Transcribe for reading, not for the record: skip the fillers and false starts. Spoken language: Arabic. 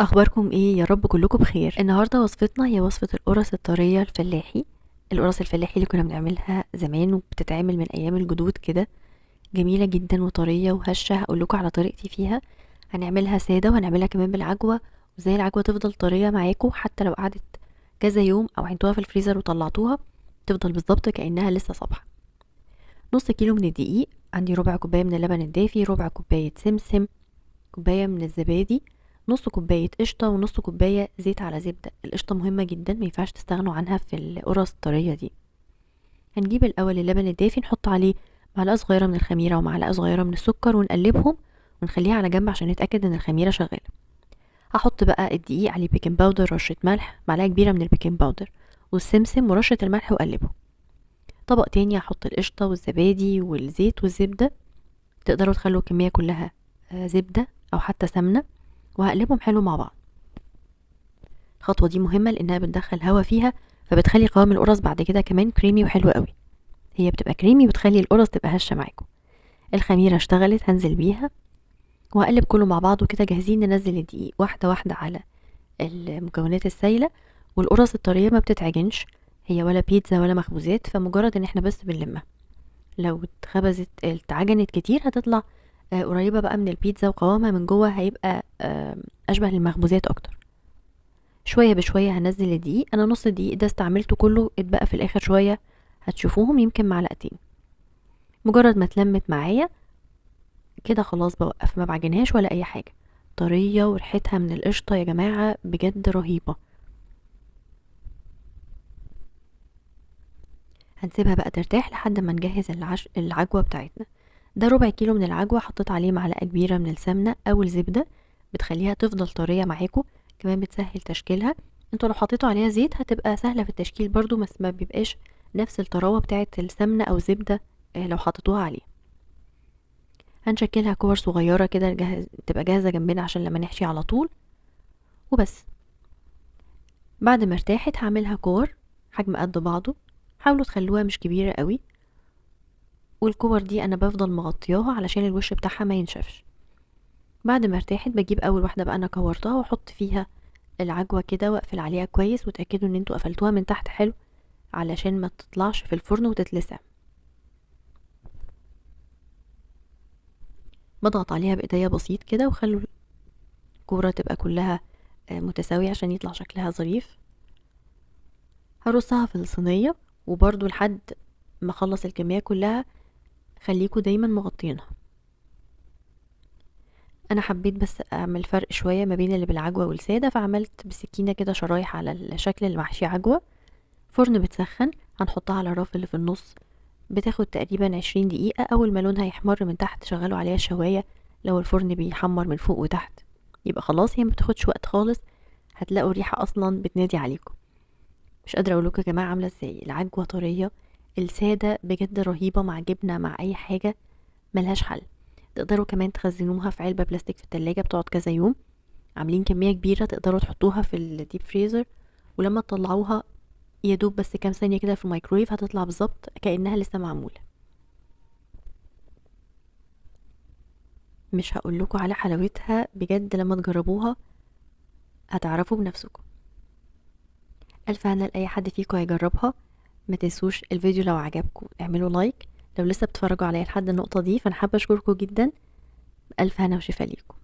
اخباركم ايه؟ يا رب كلكم بخير. النهارده وصفتنا هي وصفه القرص الطريه الفلاحي. القرص الفلاحي اللي كنا بنعملها زمان وبتتعمل من ايام الجدود كده، جميله جدا وطريه وهشه. هقول لكم على طريقتي فيها. هنعملها ساده وهنعملها كمان بالعجوه، وزي العجوه تفضل طريه معاكم حتى لو قعدت كذا يوم او عينتوها في الفريزر وطلعتوها تفضل بالظبط كانها لسه صبحه. نص كيلو من الدقيق، عندي ربع كوبايه من اللبن الدافي، ربع كوبايه سمسم، كوباية من الزبادي، نص كوباية قشطة، ونص كوباية زيت على زبدة. القشطة مهمة جدا، مينفعش تستغنوا عنها في القرص الطرية دي. هنجيب الأول اللبن الدافي، نحط عليه معلقة صغيرة من الخميرة ومعلقة صغيرة من السكر ونقلبهم ونخليها على جنب عشان نتأكد ان الخميرة شغالة. هحط بقى الدقيق عليه بيكنج باودر، رشة ملح، معلقة كبيرة من البيكنج باودر والسمسم ورشة الملح وأقلبه. طبق تاني هحط القشطة والزبادي والزيت والزبدة، تقدروا تخلوا الكمية كلها زبدة أو حتى سمنة، وهقلبهم حلو مع بعض. الخطوة دي مهمة لأنها بتدخل هوا فيها، فبتخلي قوام القرص بعد كده كمان كريمي وحلو قوي. هي بتبقى كريمي وبتخلي القرص تبقى هشة معاكم. الخميرة اشتغلت، هنزل بيها وهقلب كله مع بعضه كده، جاهزين ننزل الدقيق واحدة واحدة على المكونات السايلة. والقرص الطرية ما بتتعجنش، هي ولا بيتزا ولا مخبوزات، فمجرد ان احنا بس بنلمها. لو اتعجنت كتير هتطلع قريبة بقى من البيتزا، وقوامها من جوه هيبقى أشبه للمخبوزات أكتر. شوية بشوية هنزل الدقيق، أنا نص الدقيق ده استعملته كله، اتبقى في الآخر شوية هتشوفوهم يمكن معلقتين. مجرد ما اتلمت معايا كده خلاص بوقف، ما بعجنهاش ولا أي حاجة. طرية وريحتها من القشطة يا جماعة بجد رهيبة. هنسيبها بقى ترتاح لحد ما نجهز العجوة بتاعتنا. ده ربع كيلو من العجوة، حطيت عليه معلقة كبيرة من السمنة أو الزبدة، بتخليها تفضل طرية معاكم، كمان بتسهل تشكيلها. انتوا لو حطيتوا عليها زيت هتبقى سهلة في التشكيل برضو، بس ما بيبقاش نفس الطراوة بتاعة السمنة أو الزبدة لو حطيتوها عليه. هنشكلها كور صغيرة كده تبقى جاهزة جنبنا عشان لما نحشي على طول وبس. بعد ما ارتاحت هعملها كور حجم قد بعضه، حاولوا تخلوها مش كبيرة قوي. والكور دي انا بفضل مغطياها علشان الوش بتاعها ما ينشفش. بعد ما ارتاحت بجيب اول واحدة بقى انا كورتها واحط فيها العجوة كده واقفل عليها كويس، وتأكدوا ان انتوا قفلتوها من تحت حلو علشان ما تطلعش في الفرن وتتلسع. بضغط عليها بايديا بسيط كده، وخلوا الكورة تبقى كلها متساوية عشان يطلع شكلها ظريف. هرصها في الصينية، وبرضو لحد ما اخلص الكمية كلها خليكوا دايما مغطينها. انا حبيت بس اعمل فرق شوية ما بين اللي بالعجوة والسادة، فعملت بسكينة كده شرايح على الشكل اللي محشي عجوة. فرن بتسخن، هنحطها على الرف اللي في النص، بتاخد تقريبا 20 دقيقة. اول ما لونها يحمر من تحت شغلوا عليها الشواية، لو الفرن بيحمر من فوق وتحت يبقى خلاص، هي ما بتاخدش وقت خالص. هتلاقوا الريحة اصلا بتنادي عليكم. مش قادرة اقول لكم يا جماعة عاملة ازاي العجوة طرية. السادة بجد رهيبة مع جبنة مع اي حاجة، ملهاش حل. تقدروا كمان تخزنوها في علبة بلاستيك في التلاجة بتقعد كذا يوم. عاملين كمية كبيرة تقدروا تحطوها في الديب فريزر، ولما تطلعوها يدوب بس كام ثانية كده في الميكرويف هتطلع بالظبط كأنها لسه معمولة. مش هقول لكم على حلاوتها بجد، لما تجربوها هتعرفوا بنفسكم. الف هنا لاي حد فيكم هيجربها. ما تنسوش الفيديو لو عجبكم اعملوا لايك. لو لسه بتتفرجوا عليا لحد النقطة دي فانا حابة اشكركم جدا. الف هنا وشفا ليكم.